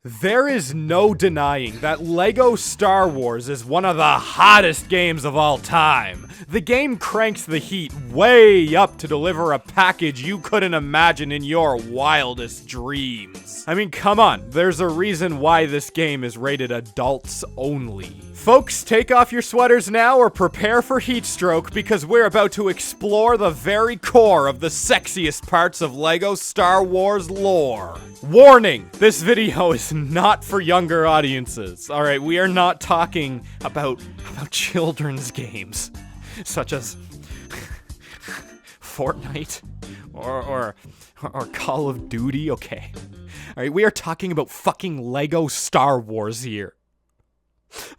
There is no denying that LEGO Star Wars is one of the hottest games of all time. The game cranks the heat way up to deliver a package you couldn't imagine in your wildest dreams. I mean, come on, there's a reason why this game is rated adults only. Folks, take off your sweaters now or prepare for heat stroke because we're about to explore the very core of the sexiest parts of LEGO Star Wars lore. Warning, this video is not for younger audiences. Alright, we are not talking about children's games, such as Fortnite or Call of Duty, okay. Alright, we are talking about fucking LEGO Star Wars here.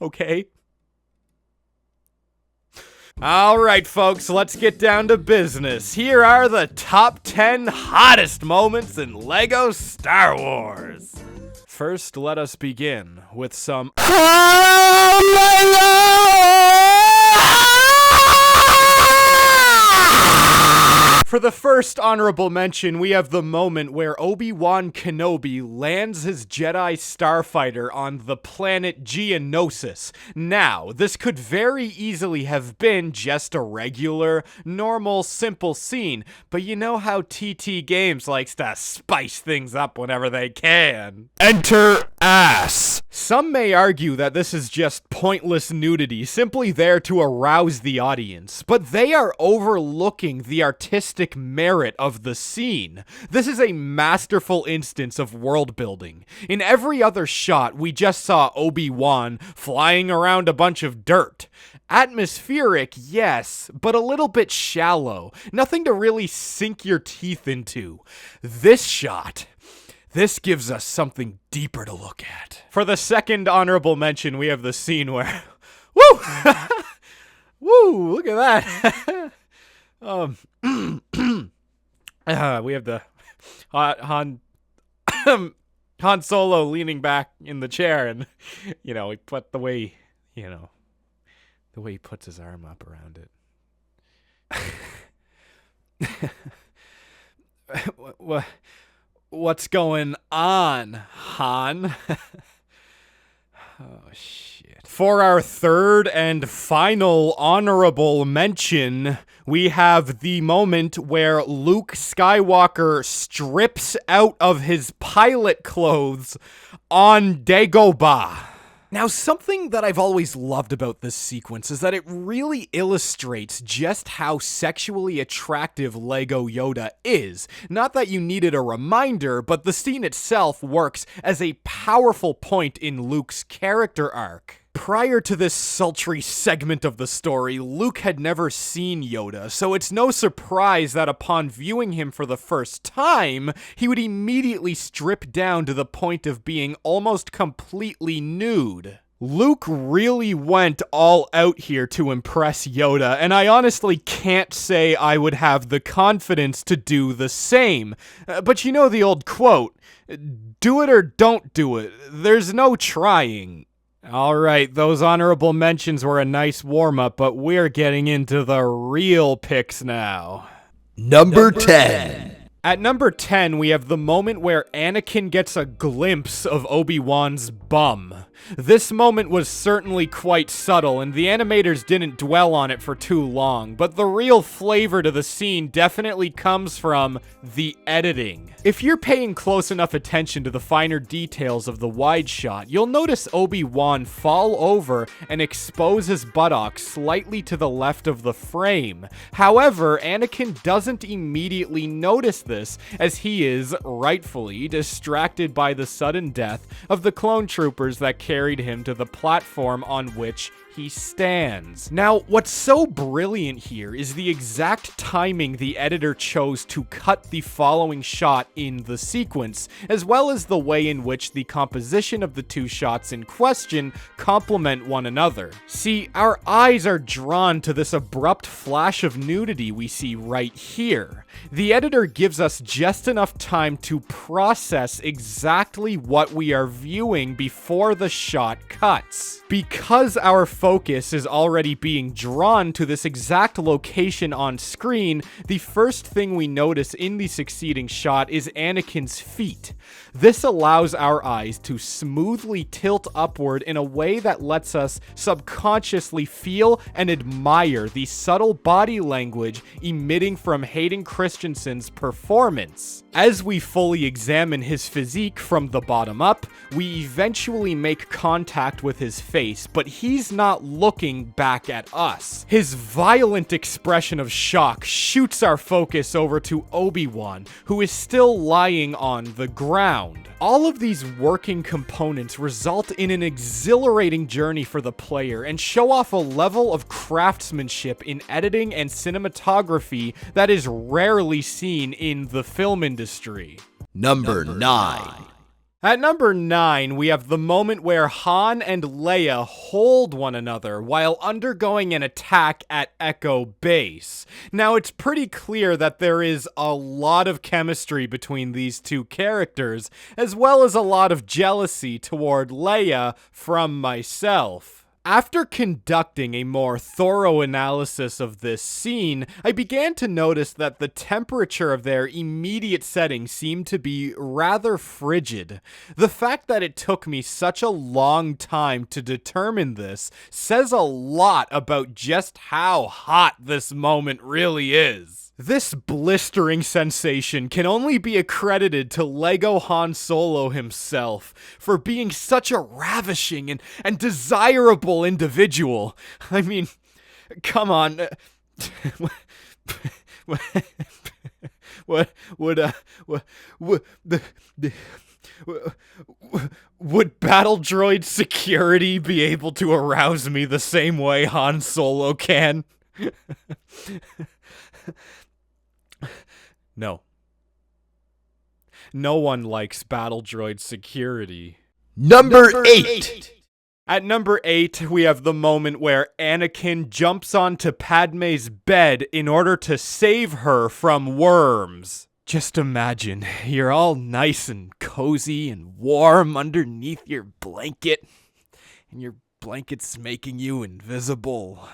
Okay? Alright folks, let's get down to business. Here are the top 10 hottest moments in LEGO Star Wars. First, let us begin with some For the first honorable mention, we have the moment where Obi Wan Kenobi lands his Jedi starfighter on the planet Geonosis. Now, this could very easily have been just a regular, normal, simple scene, but you know how TT Games likes to spice things up whenever they can. Enter ass! Some may argue that this is just pointless nudity, simply there to arouse the audience, but they are overlooking the artistic merit of the scene. This is a masterful instance of world building. In every other shot, we just saw Obi-Wan flying around a bunch of dirt. Atmospheric, yes, but a little bit shallow. Nothing to really sink your teeth into. This shot, this gives us something deeper to look at. For the second honorable mention, we have the scene where... Woo! Woo! Look at that! We have the Han Solo leaning back in the chair, and he put the way he puts his arm up around it. What's going on, Han? Oh shit. For our third and final honorable mention, we have the moment where Luke Skywalker strips out of his pilot clothes on Dagobah. Now, something that I've always loved about this sequence is that it really illustrates just how sexually attractive Lego Yoda is. Not that you needed a reminder, but the scene itself works as a powerful point in Luke's character arc. Prior to this sultry segment of the story, Luke had never seen Yoda, so it's no surprise that upon viewing him for the first time, he would immediately strip down to the point of being almost completely nude. Luke really went all out here to impress Yoda, and I honestly can't say I would have the confidence to do the same. But you know the old quote, do it or don't do it, there's no trying. Alright, those honorable mentions were a nice warm-up, but we're getting into the real picks now. Number 10. At number 10, we have the moment where Anakin gets a glimpse of Obi-Wan's bum. This moment was certainly quite subtle, and the animators didn't dwell on it for too long, but the real flavor to the scene definitely comes from the editing. If you're paying close enough attention to the finer details of the wide shot, you'll notice Obi-Wan fall over and expose his buttocks slightly to the left of the frame. However, Anakin doesn't immediately notice this, as he is, rightfully, distracted by the sudden death of the clone troopers that carried him to the platform on which he stands. Now, what's so brilliant here is the exact timing the editor chose to cut the following shot in the sequence, as well as the way in which the composition of the two shots in question complement one another. See, our eyes are drawn to this abrupt flash of nudity we see right here. The editor gives us just enough time to process exactly what we are viewing before the shot cuts. Because our focus focus is already being drawn to this exact location on screen, the first thing we notice in the succeeding shot is Anakin's feet. This allows our eyes to smoothly tilt upward in a way that lets us subconsciously feel and admire the subtle body language emitting from Hayden Christensen's performance. As we fully examine his physique from the bottom up, we eventually make contact with his face, but he's not looking back at us. His violent expression of shock shoots our focus over to Obi Wan, who is still lying on the ground. All of these working components result in an exhilarating journey for the player and show off a level of craftsmanship in editing and cinematography that is rarely seen in the film industry. Number 9. At number 9, we have the moment where Han and Leia hold one another while undergoing an attack at Echo Base. Now, it's pretty clear that there is a lot of chemistry between these two characters, as well as a lot of jealousy toward Leia from myself. After conducting a more thorough analysis of this scene, I began to notice that the temperature of their immediate setting seemed to be rather frigid. The fact that it took me such a long time to determine this says a lot about just how hot this moment really is. This blistering sensation can only be accredited to Lego Han Solo himself for being such a ravishing and desirable individual. I mean, come on. Would battle droid security be able to arouse me the same way Han Solo can? No. No one likes battle droid security. Number 8. At number 8, we have the moment where Anakin jumps onto Padme's bed in order to save her from worms. Just imagine, you're all nice and cozy and warm underneath your blanket, and your blanket's making you invisible.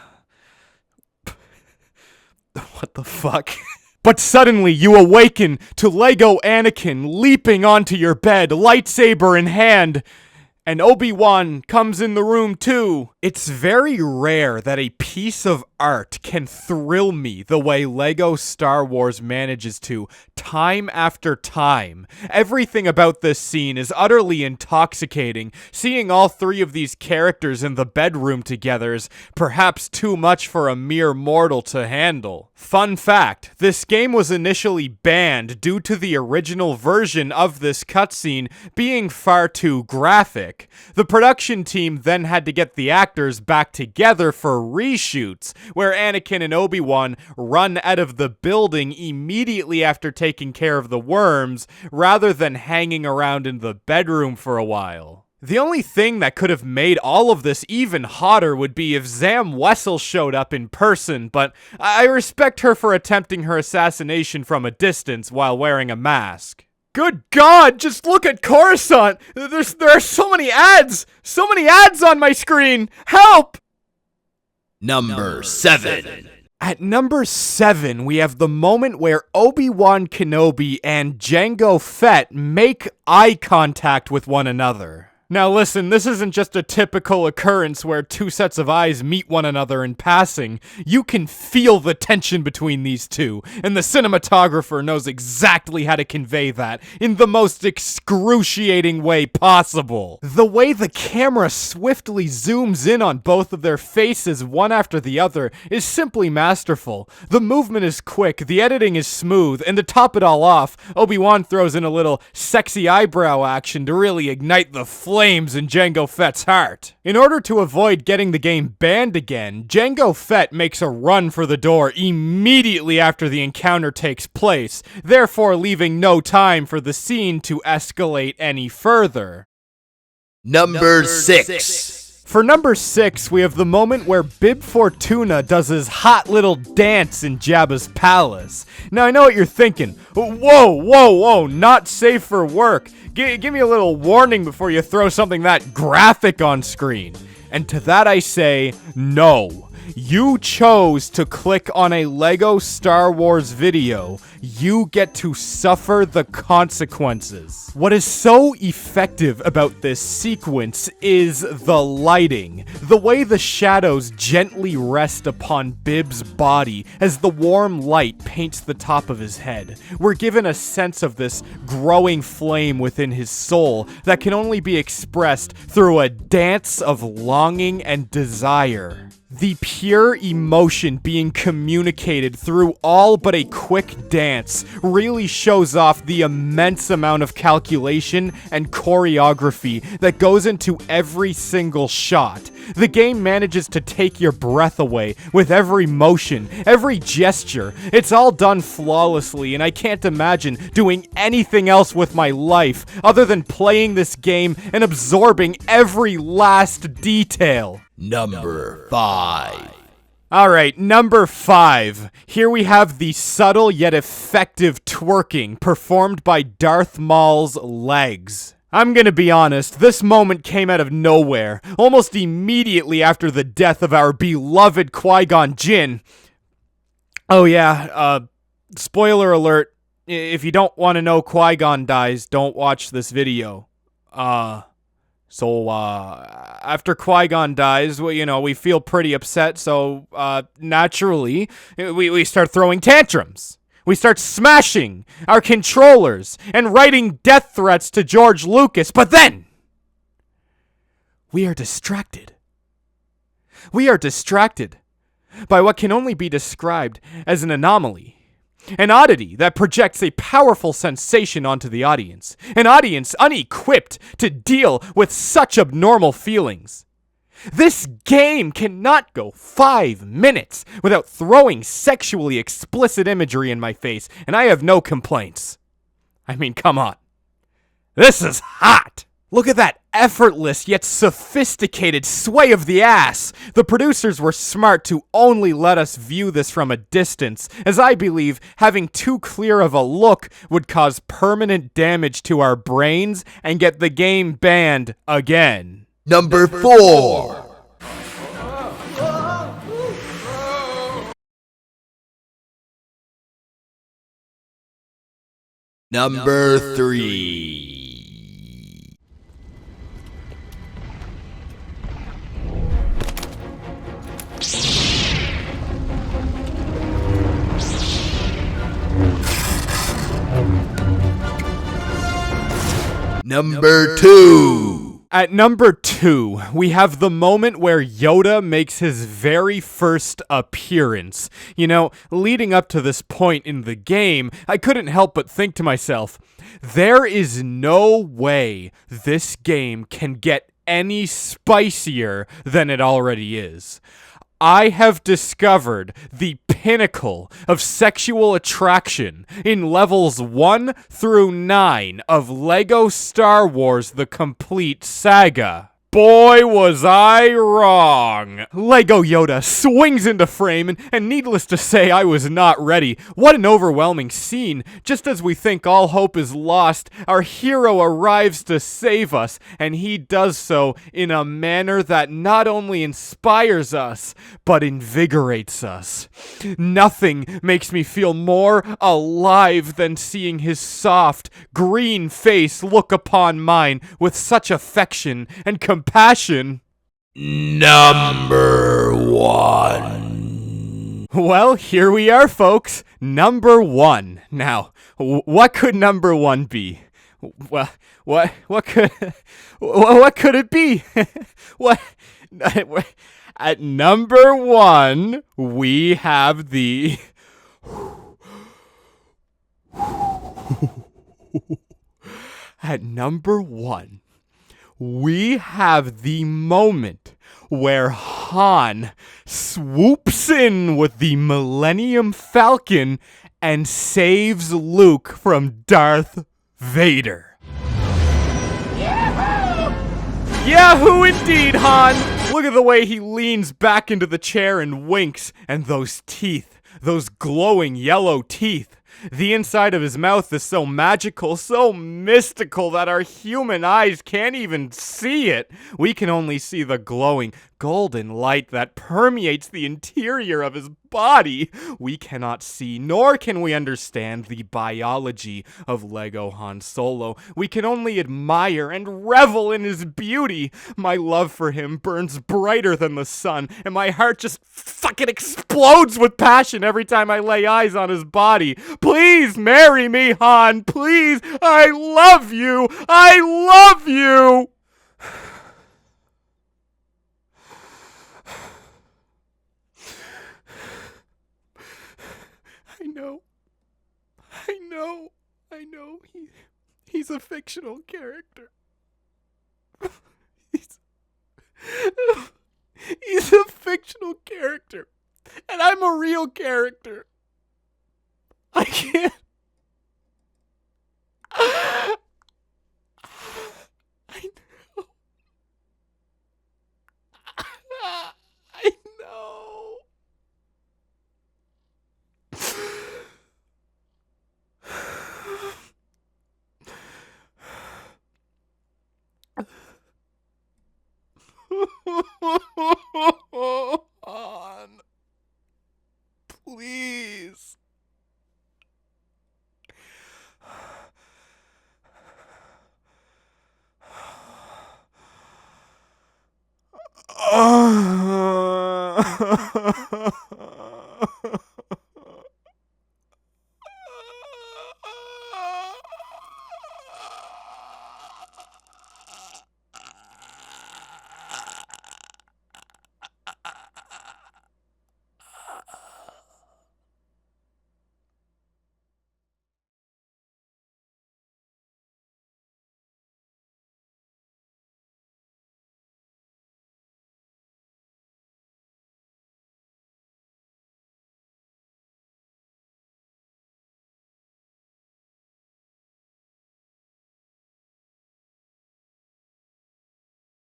What the fuck? But suddenly you awaken to Lego Anakin leaping onto your bed, lightsaber in hand, and Obi-Wan comes in the room too. It's very rare that a piece of art can thrill me the way Lego Star Wars manages to, time after time. Everything about this scene is utterly intoxicating. Seeing all three of these characters in the bedroom together is perhaps too much for a mere mortal to handle. Fun fact, this game was initially banned due to the original version of this cutscene being far too graphic. The production team then had to get the actors back together for reshoots, where Anakin and Obi-Wan run out of the building immediately after taking care of the worms, rather than hanging around in the bedroom for a while. The only thing that could have made all of this even hotter would be if Zam Wessel showed up in person, but I respect her for attempting her assassination from a distance while wearing a mask. Good God, just look at Coruscant! There are so many ads! So many ads on my screen! Help! Number 7. At number 7, we have the moment where Obi-Wan Kenobi and Jango Fett make eye contact with one another. Now listen, this isn't just a typical occurrence where two sets of eyes meet one another in passing. You can feel the tension between these two, and the cinematographer knows exactly how to convey that in the most excruciating way possible. The way the camera swiftly zooms in on both of their faces one after the other is simply masterful. The movement is quick, the editing is smooth, and to top it all off, Obi-Wan throws in a little sexy eyebrow action to really ignite the flames in Jango Fett's heart. In order to avoid getting the game banned again, Jango Fett makes a run for the door immediately after the encounter takes place, therefore leaving no time for the scene to escalate any further. Number 6. For number 6, we have the moment where Bib Fortuna does his hot little dance in Jabba's palace. Now I know what you're thinking. Whoa, not safe for work. Give me a little warning before you throw something that graphic on screen. And to that I say, no. You chose to click on a Lego Star Wars video. You get to suffer the consequences. What is so effective about this sequence is the lighting. The way the shadows gently rest upon Bib's body as the warm light paints the top of his head. We're given a sense of this growing flame within his soul that can only be expressed through a dance of longing and desire. The pure emotion being communicated through all but a quick dance really shows off the immense amount of calculation and choreography that goes into every single shot. The game manages to take your breath away with every motion, every gesture. It's all done flawlessly, and I can't imagine doing anything else with my life other than playing this game and absorbing every last detail. Number 5. Alright, number 5. Here we have the subtle yet effective twerking performed by Darth Maul's legs. I'm gonna be honest, this moment came out of nowhere, almost immediately after the death of our beloved Qui-Gon Jinn. Oh yeah, spoiler alert, if you don't want to know Qui-Gon dies, don't watch this video. So, after Qui-Gon dies, we feel pretty upset, so, naturally, we start throwing tantrums. We start smashing our controllers and writing death threats to George Lucas, but then, we are distracted. We are distracted by what can only be described as an anomaly. An oddity that projects a powerful sensation onto the audience. An audience unequipped to deal with such abnormal feelings. This game cannot go 5 minutes without throwing sexually explicit imagery in my face, and I have no complaints. I mean, come on. This is hot! Look at that effortless yet sophisticated sway of the ass. The producers were smart to only let us view this from a distance, as I believe having too clear of a look would cause permanent damage to our brains and get the game banned again. Number 4. Number 3. Number 2. At number 2, we have the moment where Yoda makes his very first appearance. Leading up to this point in the game, I couldn't help but think to myself, there is no way this game can get any spicier than it already is. I have discovered the pinnacle of sexual attraction in levels 1 through 9 of Lego Star Wars: The Complete Saga. Boy, was I wrong. Lego Yoda swings into frame, and needless to say, I was not ready. What an overwhelming scene. Just as we think all hope is lost, our hero arrives to save us, and he does so in a manner that not only inspires us, but invigorates us. Nothing makes me feel more alive than seeing his soft, green face look upon mine with such affection and compassion. Number 1. Well, here we are, folks. Number 1. Now, what could number 1 be? Well, what could it be? What? At number 1, we have the At number 1, we have the moment where Han swoops in with the Millennium Falcon and saves Luke from Darth Vader. Yahoo indeed, Han! Look at the way he leans back into the chair and winks, and those teeth, those glowing yellow teeth. The inside of his mouth is so magical, so mystical that our human eyes can't even see it. We can only see the glowing golden light that permeates the interior of his body. We cannot see, nor can we understand the biology of Lego Han Solo. We can only admire and revel in his beauty. My love for him burns brighter than the sun, and my heart just fucking explodes with passion every time I lay eyes on his body. Please marry me, Han. Please. I love you. I love you. I know. He's a fictional character. He's a fictional character. And I'm a real character. I can't. I know. I know. Han, please.